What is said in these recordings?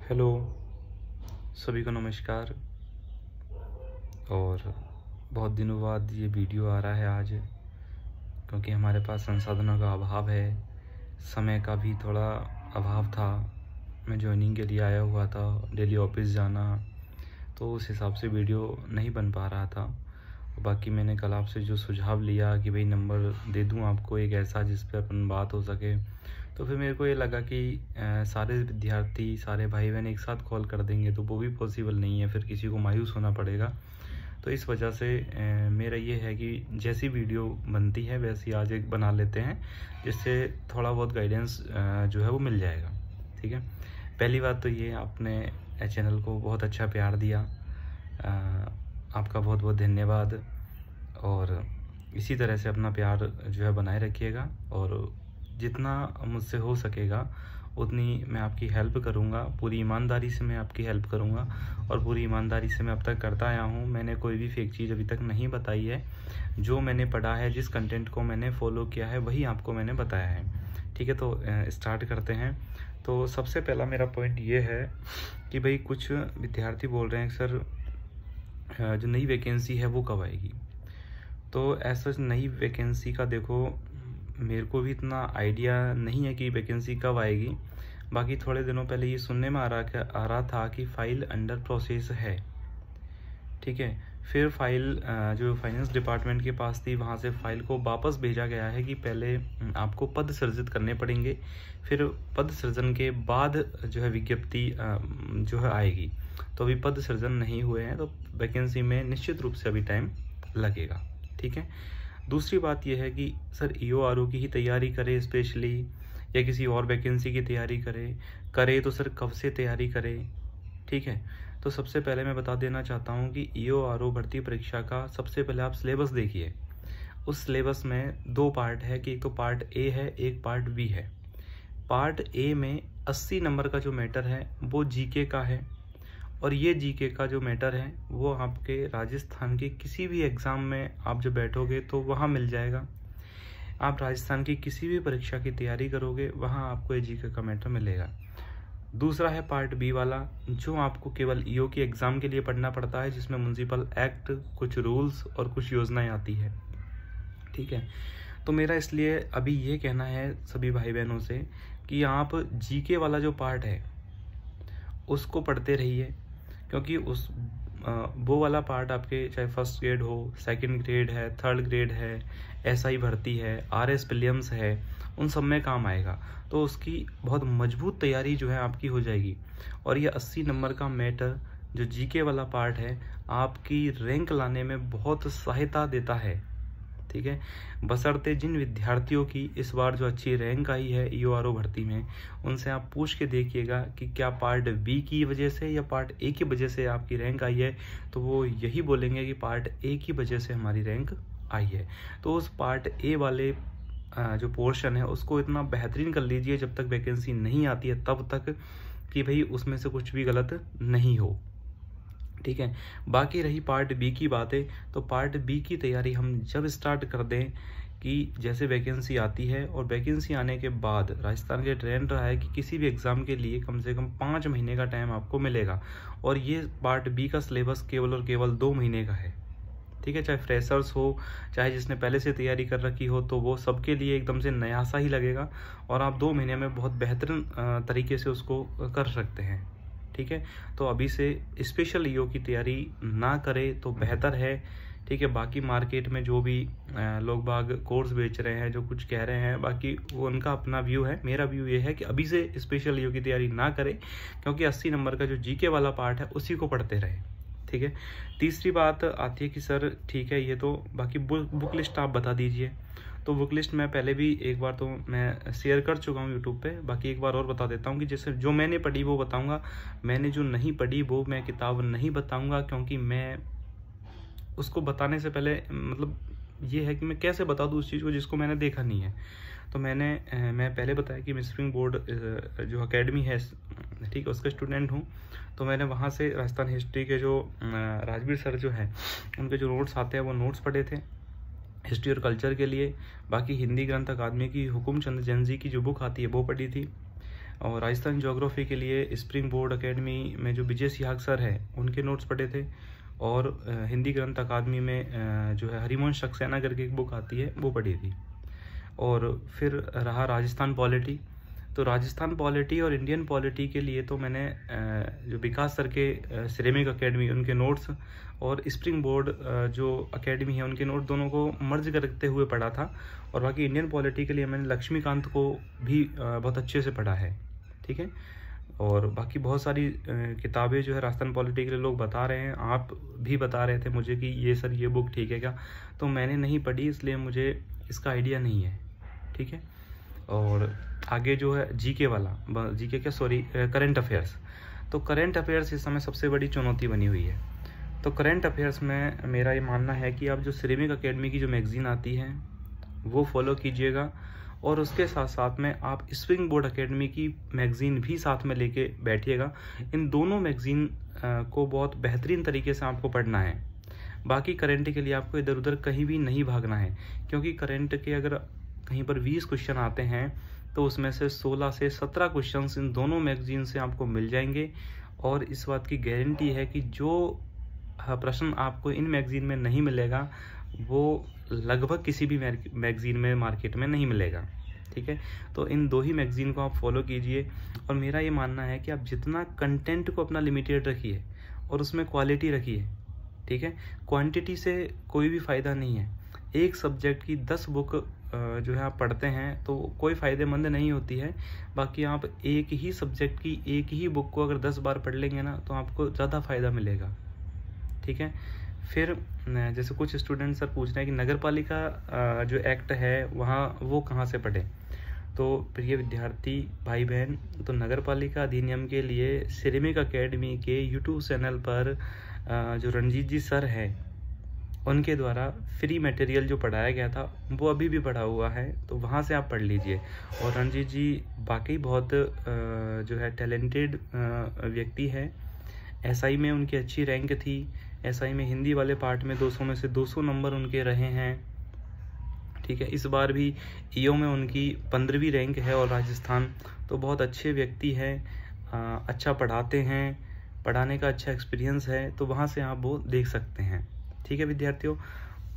Hello, सभी को नमस्कार। और बहुत दिनों बाद ये वीडियो आ रहा है आज, क्योंकि हमारे पास संसाधनों का अभाव है, समय का भी थोड़ा अभाव था। मैं ज्वाइनिंग के लिए आया हुआ था, डेली ऑफिस जाना, तो उस हिसाब से वीडियो नहीं बन पा रहा था। बाकी मैंने कल आपसे जो सुझाव लिया कि भाई नंबर दे दूं आपको एक ऐसा जिस पे अपन बात हो सके, तो फिर मेरे को ये लगा कि सारे विद्यार्थी, सारे भाई बहन एक साथ कॉल कर देंगे तो वो भी पॉसिबल नहीं है, फिर किसी को मायूस होना पड़ेगा। तो इस वजह से मेरा ये है कि जैसी वीडियो बनती है वैसी आज एक बना लेते हैं, जिससे थोड़ा बहुत गाइडेंस जो है वो मिल जाएगा। ठीक है, पहली बात तो ये, आपने चैनल को बहुत अच्छा प्यार दिया, आपका बहुत बहुत धन्यवाद। और इसी तरह से अपना प्यार जो है बनाए रखिएगा, और जितना मुझसे हो सकेगा उतनी मैं आपकी हेल्प करूँगा। पूरी ईमानदारी से मैं आपकी हेल्प करूँगा, और पूरी ईमानदारी से मैं अब तक करता आया हूँ। मैंने कोई भी फेक चीज़ अभी तक नहीं बताई है। जो मैंने पढ़ा है, जिस कंटेंट को मैंने फॉलो किया है, वही आपको मैंने बताया है। ठीक है, तो स्टार्ट करते हैं। तो सबसे पहला मेरा पॉइंट ये है कि भाई कुछ विद्यार्थी बोल रहे हैं सर जो नई वैकेंसी है वो कब आएगी। तो ऐसा नई वैकेंसी का देखो, मेरे को भी इतना आइडिया नहीं है कि वैकेंसी कब आएगी। बाकी थोड़े दिनों पहले ये सुनने में आ रहा था कि फ़ाइल अंडर प्रोसेस है। ठीक है, फिर फाइल जो फाइनेंस डिपार्टमेंट के पास थी, वहाँ से फाइल को वापस भेजा गया है कि पहले आपको पद सृजित करने पड़ेंगे, फिर पद सृजन के बाद जो है विज्ञप्ति जो है आएगी। तो अभी पद सृजन नहीं हुए हैं, तो वैकेंसी में निश्चित रूप से अभी टाइम लगेगा। ठीक है, दूसरी बात यह है कि सर ईओआरओ की ही तैयारी करे स्पेशली, या किसी और वैकेंसी की तैयारी करे तो सर कब से तैयारी करे। ठीक है, तो सबसे पहले मैं बता देना चाहता हूँ कि ईओआरओ भर्ती परीक्षा का सबसे पहले आप सिलेबस देखिए। उस सिलेबस में दो पार्ट है कि एक तो पार्ट ए है, एक पार्ट बी है। पार्ट ए में 80 नंबर का जो मैटर है वो जीके का है, और ये जीके का जो मैटर है वो आपके राजस्थान के किसी भी एग्ज़ाम में आप जब बैठोगे तो वहाँ मिल जाएगा। आप राजस्थान की किसी भी परीक्षा की तैयारी करोगे, वहाँ आपको ये जीके का मैटर मिलेगा। दूसरा है पार्ट बी वाला, जो आपको केवल ईओ की एग्ज़ाम के लिए पढ़ना पड़ता है, जिसमें म्युनिसिपल एक्ट, कुछ रूल्स और कुछ योजनाएं आती है। ठीक है, तो मेरा इसलिए अभी ये कहना है सभी भाई बहनों से कि आप जीके वाला जो पार्ट है उसको पढ़ते रहिए, क्योंकि उस वो वाला पार्ट आपके चाहे फर्स्ट ग्रेड हो, सेकंड ग्रेड है, थर्ड ग्रेड है, एसआई भर्ती है, आरएस प्रीलिम्स है, उन सब में काम आएगा। तो उसकी बहुत मजबूत तैयारी जो है आपकी हो जाएगी। और ये 80 नंबर का मैटर जो जीके वाला पार्ट है, आपकी रैंक लाने में बहुत सहायता देता है। ठीक है, बशर्ते जिन विद्यार्थियों की इस बार जो अच्छी रैंक आई है ईओआरओ भर्ती में, उनसे आप पूछ के देखिएगा कि क्या पार्ट बी की वजह से या पार्ट ए की वजह से आपकी रैंक आई है, तो वो यही बोलेंगे कि पार्ट ए की वजह से हमारी रैंक आई है। तो उस पार्ट ए वाले जो पोर्शन है उसको इतना बेहतरीन कर लीजिए जब तक वैकेंसी नहीं आती है तब तक, कि भाई उसमें से कुछ भी गलत नहीं हो। ठीक है, बाकी रही पार्ट बी की बातें, तो पार्ट बी की तैयारी हम जब स्टार्ट कर दें कि जैसे वैकेंसी आती है, और वैकेंसी आने के बाद राजस्थान के ट्रेंड रहा है कि किसी भी एग्ज़ाम के लिए कम से कम 5 महीने का टाइम आपको मिलेगा, और ये पार्ट बी का सिलेबस केवल और केवल 2 महीने का है। ठीक है, चाहे फ्रेशर्स हो, चाहे जिसने पहले से तैयारी कर रखी हो, तो वो सबके लिए एकदम से नया सा ही लगेगा, और आप 2 महीने में बहुत बेहतरीन तरीके से उसको कर सकते हैं। ठीक है, तो अभी से स्पेशल ईओ की तैयारी ना करें तो बेहतर है। ठीक है, बाकी मार्केट में जो भी लोग बाग कोर्स बेच रहे हैं, जो कुछ कह रहे हैं, बाकी वो उनका अपना व्यू है। मेरा व्यू ये है कि अभी से स्पेशल ईओ की तैयारी ना करें, क्योंकि 80 नंबर का जो जीके वाला पार्ट है उसी को पढ़ते रहे। ठीक है, तीसरी बात आती है कि सर ठीक है, ये तो बाकी बुक लिस्ट आप बता दीजिए। तो बुक लिस्ट मैं पहले भी एक बार तो मैं शेयर कर चुका हूँ यूट्यूब पे, बाकी एक बार और बता देता हूँ कि जैसे जो मैंने पढ़ी वो बताऊँगा, मैंने जो नहीं पढ़ी वो मैं किताब नहीं बताऊँगा, क्योंकि मैं उसको बताने से पहले मतलब ये है कि मैं कैसे बता दूँ उस चीज़ को जिसको मैंने देखा नहीं है। तो मैं पहले बताया कि मैं स्प्रिंग बोर्ड जो एकेडमी है, ठीक है, उसका स्टूडेंट हूँ। तो मैंने वहाँ से राजस्थान हिस्ट्री के जो राजवीर सर जो हैं, उनके जो नोट्स आते हैं वो नोट्स पढ़े थे हिस्ट्री और कल्चर के लिए। बाकी हिंदी ग्रंथ अकादमी की हुकुम चंद जैन जी की जो बुक आती है वो पढ़ी थी। और राजस्थान ज्योग्राफी के लिए स्प्रिंग बोर्ड एकेडमी में जो विजय सिहाग सर है उनके नोट्स पढ़े थे, और हिंदी ग्रंथ अकादमी में जो है हरिवंश सक्सेना करके एक बुक आती है वो पढ़ी थी। और फिर रहा राजस्थान पॉलिटी। तो राजस्थान पॉलिटी और इंडियन पॉलिटी के लिए तो मैंने जो विकास सर के सिरेमिक एकेडमी उनके नोट्स और स्प्रिंग बोर्ड जो एकेडमी है उनके नोट दोनों को मर्ज करते हुए पढ़ा था। और बाकी इंडियन पॉलिटी के लिए मैंने लक्ष्मीकांत को भी बहुत अच्छे से पढ़ा है, ठीक है। और बाकी बहुत सारी किताबें जो है राजस्थान पॉलिटी के लिए लोग बता रहे हैं, आप भी बता रहे थे मुझे कि ये सर ये बुक ठीक है क्या, तो मैंने नहीं पढ़ी इसलिए मुझे इसका आइडिया नहीं है, ठीक है। और आगे जो है जीके वाला, जीके क्या सॉरी करंट अफेयर्स। तो करंट अफेयर्स इस समय सबसे बड़ी चुनौती बनी हुई है। तो करंट अफेयर्स में मेरा ये मानना है कि आप जो सिरेमिक एकेडमी की जो मैगज़ीन आती है वो फॉलो कीजिएगा, और उसके साथ साथ में आप स्प्रिंग बोर्ड एकेडमी की मैगज़ीन भी साथ में लेके बैठिएगा। इन दोनों मैगज़ीन को बहुत बेहतरीन तरीके से आपको पढ़ना है। बाकी करंट के लिए आपको इधर उधर कहीं भी नहीं भागना है, क्योंकि करंट के अगर कहीं पर 20 क्वेश्चन आते हैं तो उसमें से 16 से 17 क्वेश्चंस इन दोनों मैगज़ीन से आपको मिल जाएंगे। और इस बात की गारंटी है कि जो प्रश्न आपको इन मैगज़ीन में नहीं मिलेगा वो लगभग किसी भी मैगज़ीन में मार्केट में नहीं मिलेगा, ठीक है। तो इन दो ही मैगज़ीन को आप फॉलो कीजिए। और मेरा ये मानना है कि आप जितना कंटेंट को अपना लिमिटेड रखिए और उसमें क्वालिटी रखिए, ठीक है। क्वांटिटी से कोई भी फ़ायदा नहीं है। एक सब्जेक्ट की 10 बुक जो है आप पढ़ते हैं तो कोई फ़ायदेमंद नहीं होती है। बाकी आप एक ही सब्जेक्ट की एक ही बुक को अगर 10 बार पढ़ लेंगे ना तो आपको ज़्यादा फ़ायदा मिलेगा, ठीक है। फिर जैसे कुछ स्टूडेंट सर पूछ रहे हैं कि नगर पालिका जो एक्ट है वहाँ वो कहाँ से पढ़ें। तो प्रिय विद्यार्थी भाई बहन, तो नगर पालिका अधिनियम के लिए सिरेमिक एकेडमी के यूट्यूब चैनल पर जो रणजीत जी सर हैं उनके द्वारा फ्री मटेरियल जो पढ़ाया गया था वो अभी भी पढ़ा हुआ है, तो वहाँ से आप पढ़ लीजिए। और रणजीत जी वाकई बहुत जो है टैलेंटेड व्यक्ति है। एसआई में उनकी अच्छी रैंक थी। एसआई में हिंदी वाले पार्ट में 200 में से 200 नंबर उनके रहे हैं, ठीक है। इस बार भी ईओ में उनकी 15वीं रैंक है और राजस्थान, तो बहुत अच्छे व्यक्ति हैं, अच्छा पढ़ाते हैं, पढ़ाने का अच्छा एक्सपीरियंस है, तो वहाँ से आप वो देख सकते हैं, ठीक है विद्यार्थियों।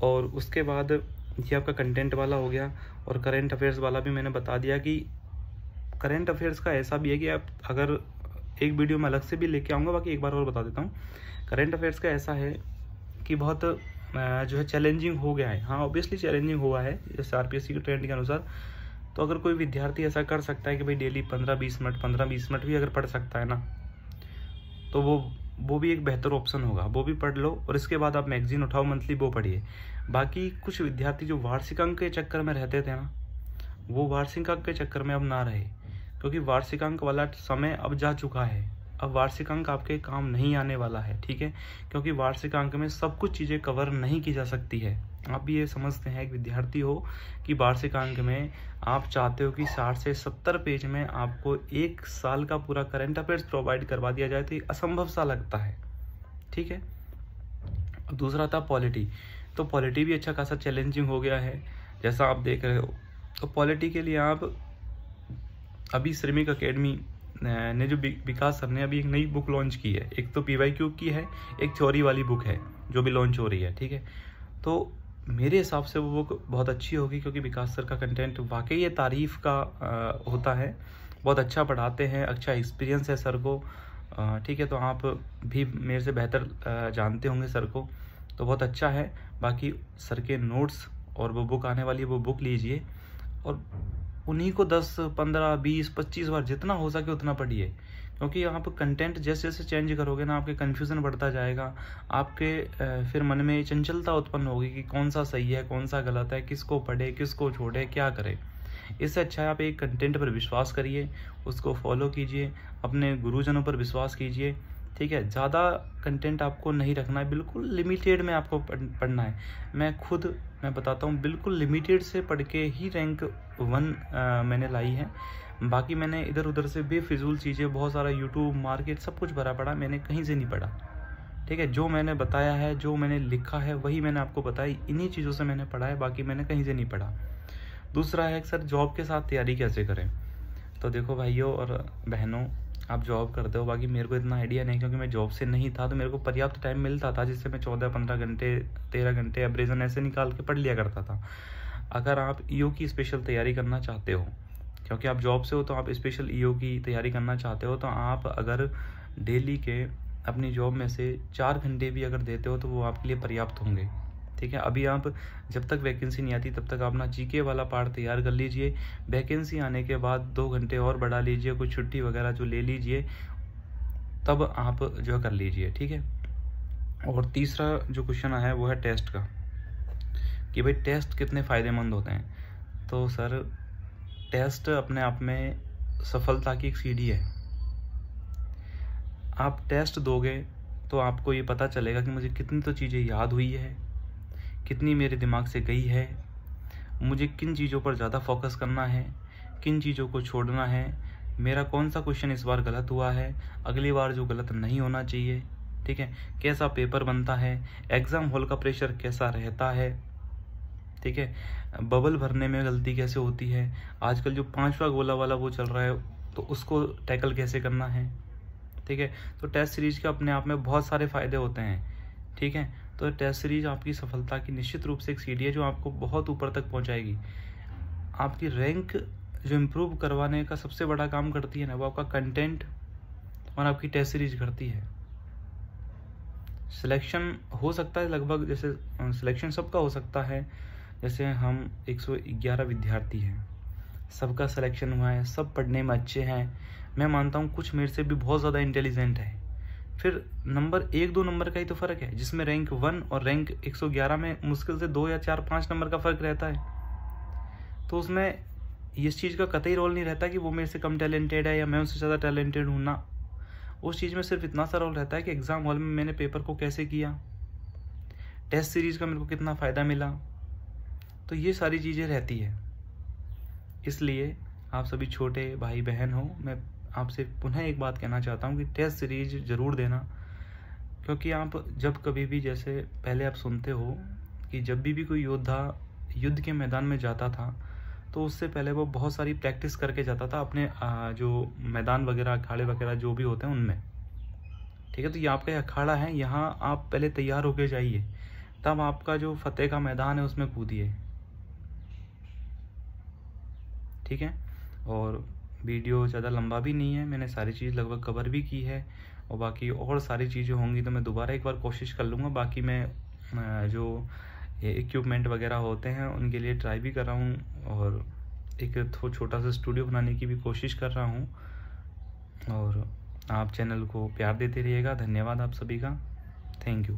और उसके बाद ये आपका कंटेंट वाला हो गया। और करंट अफेयर्स वाला भी मैंने बता दिया कि करंट अफेयर्स का ऐसा भी है कि आप अगर एक वीडियो में अलग से भी लेके आऊँगा, बाकी एक बार और बता देता हूँ। करंट अफेयर्स का ऐसा है कि बहुत जो है चैलेंजिंग हो गया है। हाँ, ऑब्वियसली चैलेंजिंग हुआ है जैसे आरपीएससी के ट्रेंड के अनुसार। तो अगर कोई विद्यार्थी ऐसा कर सकता है कि भाई डेली 15-20 मिनट भी अगर पढ़ सकता है ना, तो वो भी एक बेहतर ऑप्शन होगा। वो भी पढ़ लो और इसके बाद आप मैगजीन उठाओ मंथली, वो पढ़िए। बाकी कुछ विद्यार्थी जो वार्षिक अंक के चक्कर में रहते थे ना, वो वार्षिक अंक के चक्कर में अब ना रहे, क्योंकि वार्षिक अंक वाला समय अब जा चुका है। अब वार्षिक अंक आपके काम नहीं आने वाला है, ठीक है, क्योंकि वार्षिक अंक में सब कुछ चीज़ें कवर नहीं की जा सकती है। आप भी ये समझते हैं एक विद्यार्थी हो कि वार्षिक अंक में आप चाहते हो कि 60 से 70 पेज में आपको 1 साल का पूरा करंट अफेयर्स प्रोवाइड करवा दिया जाए, तो ये असंभव सा लगता है, ठीक है। दूसरा था पॉलिटी। तो पॉलिटी भी अच्छा खासा चैलेंजिंग हो गया है जैसा आप देख रहे हो। तो पॉलिटी के लिए आप अभी सिरेमिक एकेडमी ने जो विकास सर ने अभी एक नई बुक लॉन्च की है, एक तो पीवाईक्यू की है, एक थ्योरी वाली बुक है जो भी लॉन्च हो रही है, ठीक है। तो मेरे हिसाब से वो बुक बहुत अच्छी होगी, क्योंकि विकास सर का कंटेंट वाकई ये तारीफ़ का होता है। बहुत अच्छा पढ़ाते हैं, अच्छा एक्सपीरियंस है सर को, ठीक है। तो आप भी मेरे से बेहतर जानते होंगे सर को, तो बहुत अच्छा है। बाकी सर के नोट्स और वो बुक आने वाली है, वो बुक लीजिए और उन्हीं को 10, 15, 20, 25 बार जितना हो सके उतना पढ़िए, क्योंकि आप कंटेंट जैसे जैसे चेंज करोगे ना, आपके कन्फ्यूज़न बढ़ता जाएगा। आपके फिर मन में चंचलता उत्पन्न होगी कि कौन सा सही है, कौन सा गलत है, किसको पढ़े, किसको छोड़े, क्या करे। इससे अच्छा है आप एक कंटेंट पर विश्वास करिए, उसको फॉलो कीजिए, अपने गुरुजनों पर विश्वास कीजिए, ठीक है। ज़्यादा कंटेंट आपको नहीं रखना है, बिल्कुल लिमिटेड में आपको पढ़ना है। मैं बताता हूँ, बिल्कुल लिमिटेड से पढ़ के ही रैंक 1 मैंने लाई है। बाकी मैंने इधर उधर से बेफिजूल चीज़ें, बहुत सारा यूट्यूब, मार्केट सब कुछ भरा पड़ा, मैंने कहीं से नहीं पढ़ा, ठीक है। जो मैंने बताया है, जो मैंने लिखा है, वही मैंने आपको बताया, इन्हीं चीज़ों से मैंने पढ़ा है, बाकी मैंने कहीं से नहीं पढ़ा। दूसरा है सर जॉब के साथ तैयारी कैसे करें। तो देखो भाइयों और बहनों, आप जॉब करते हो, बाकी मेरे को इतना आइडिया नहीं, क्योंकि मैं जॉब से नहीं था, तो मेरे को पर्याप्त टाइम मिलता था जिससे मैं 14-15 घंटे 13 घंटे एवरेजन ऐसे निकाल के पढ़ लिया करता था। अगर आप ईओ की स्पेशल तैयारी करना चाहते हो, क्योंकि आप जॉब से हो तो आप स्पेशल ईओ की तैयारी करना चाहते हो, तो आप अगर डेली के अपनी जॉब में से 4 घंटे भी अगर देते हो तो वो आपके लिए पर्याप्त होंगे। ठीक है, अभी आप जब तक वैकेंसी नहीं आती तब तक अपना जीके वाला पार्ट तैयार कर लीजिए। वैकेंसी आने के बाद 2 घंटे और बढ़ा लीजिए, कुछ छुट्टी वगैरह जो ले लीजिए, तब आप जो कर लीजिए। ठीक है। और तीसरा जो क्वेश्चन है वो है टेस्ट का, कि भाई टेस्ट कितने फ़ायदेमंद होते हैं। तो सर, टेस्ट अपने आप में सफलता की एक सीढ़ी है। आप टेस्ट दोगे तो आपको ये पता चलेगा कि मुझे कितनी तो चीज़ें याद हुई है, कितनी मेरे दिमाग से गई है, मुझे किन चीज़ों पर ज़्यादा फोकस करना है, किन चीज़ों को छोड़ना है, मेरा कौन सा क्वेश्चन इस बार गलत हुआ है, अगली बार जो गलत नहीं होना चाहिए। ठीक है, कैसा पेपर बनता है, एग्ज़ाम हॉल का प्रेशर कैसा रहता है। ठीक है, बबल भरने में गलती कैसे होती है, आजकल जो 5वां गोला वाला वो चल रहा है, तो उसको टैकल कैसे करना है। ठीक है, तो टेस्ट सीरीज के अपने आप में बहुत सारे फ़ायदे होते हैं। ठीक है, तो टेस्ट सीरीज आपकी सफलता की निश्चित रूप से एक सीढ़ी है जो आपको बहुत ऊपर तक पहुंचाएगी। आपकी रैंक जो इम्प्रूव करवाने का सबसे बड़ा काम करती है ना, वो आपका कंटेंट और आपकी टेस्ट सीरीज करती है। सिलेक्शन हो सकता है लगभग, जैसे सिलेक्शन सबका हो सकता है, जैसे हम 111 विद्यार्थी हैं, सबका सिलेक्शन हुआ है, सब पढ़ने में अच्छे हैं। मैं मानता हूँ कुछ मेरे से भी बहुत ज़्यादा इंटेलिजेंट है, फिर नंबर 1-2 नंबर का ही तो फ़र्क है, जिसमें रैंक 1 और रैंक 111 में मुश्किल से 2 या 4-5 नंबर का फ़र्क रहता है। तो उसमें इस चीज़ का कतई रोल नहीं रहता कि वो मेरे से कम टैलेंटेड है या मैं उससे ज़्यादा टैलेंटेड हूँ ना। उस चीज़ में सिर्फ इतना सा रोल रहता है कि एग्ज़ाम हॉल में मैंने पेपर को कैसे किया, टेस्ट सीरीज़ का मेरे को कितना फ़ायदा मिला। तो ये सारी चीज़ें रहती है। इसलिए आप सभी छोटे भाई बहन हो, मैं आपसे पुनः एक बात कहना चाहता हूँ कि टेस्ट सीरीज ज़रूर देना। क्योंकि आप जब कभी भी, जैसे पहले आप सुनते हो कि जब भी कोई योद्धा युद्ध के मैदान में जाता था तो उससे पहले वो बहुत सारी प्रैक्टिस करके जाता था अपने जो मैदान वगैरह अखाड़े वगैरह जो भी होते हैं उनमें। ठीक है, तो ये आपका अखाड़ा है, यहाँ आप पहले तैयार होके जाइए, तब आपका जो फतेह का मैदान है उसमें कूदिए। ठीक है, और वीडियो ज़्यादा लंबा भी नहीं है, मैंने सारी चीज़ लगभग कवर भी की है, और बाकी और सारी चीज़ें होंगी तो मैं दोबारा एक बार कोशिश कर लूँगा। बाकी मैं जो इक्विपमेंट वगैरह होते हैं उनके लिए ट्राई भी कर रहा हूँ, और एक छोटा सा स्टूडियो बनाने की भी कोशिश कर रहा हूँ। और आप चैनल को प्यार देते रहिएगा। धन्यवाद आप सभी का, थैंक यू।